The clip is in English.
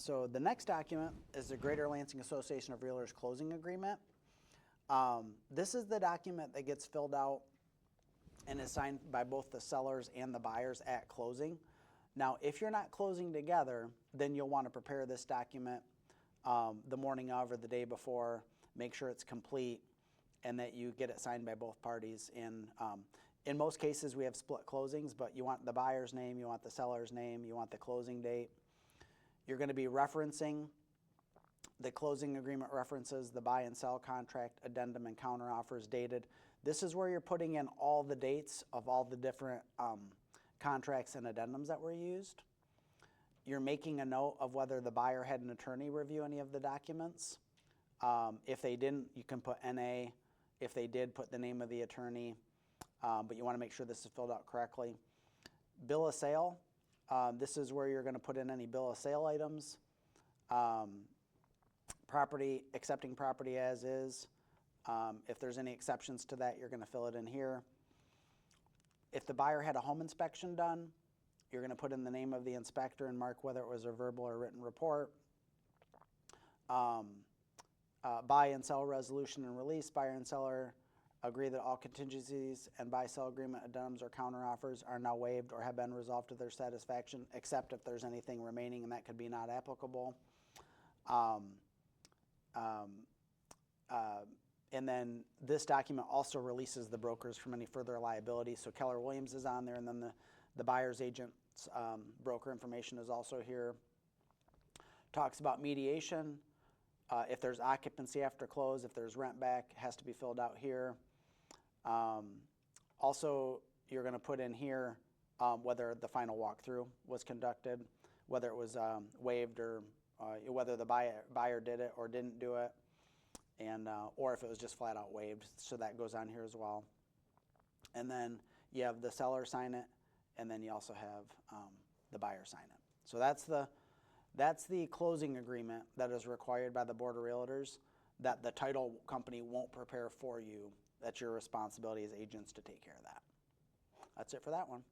So the next document is the Greater Lansing Association of Realtors Closing Agreement. This is the document that gets filled out and is signed by both the sellers and the buyers at closing. Now, if you're not closing together, then you'll want to prepare this document the morning of or the day before, make sure it's complete, and that you get it signed by both parties. And in most cases, we have split closings, but you want the buyer's name, you want the seller's name, you want the closing date. You're going to be referencing the closing agreement references, the buy and sell contract, addendum, and counteroffers dated. This is where you're putting in all the dates of all the different contracts and addendums that were used. You're making a note of whether the buyer had an attorney review any of the documents. If they didn't, you can put NA. If they did, put the name of the attorney. But you want to make sure this is filled out correctly. Bill of sale. This is where you're going to put in any bill of sale items. Property, accepting property as is. If there's any exceptions to that, you're going to fill it in here. If the buyer had a home inspection done, you're going to put in the name of the inspector and mark whether it was a verbal or written report. Buy and sell resolution and release. Buyer and seller agree that all contingencies and buy-sell agreement addendums or counteroffers are now waived or have been resolved to their satisfaction, except if there's anything remaining, and that could be not applicable. And then this document also releases the brokers from any further liability. So Keller Williams is on there, and then the buyer's agent's broker information is also here. Talks about mediation. If there's occupancy after close, if there's rent back, it has to be filled out here. Also, you're going to put in here whether the final walkthrough was conducted, whether it was waived, or whether the buyer did it or didn't do it, and or if it was just flat out waived. So that goes on here as well. And then you have the seller sign it, and then you also have the buyer sign it. So that's the closing agreement that is required by the Board of Realtors that the title company won't prepare for you. That's your responsibility as agents to take care of that. That's it for that one.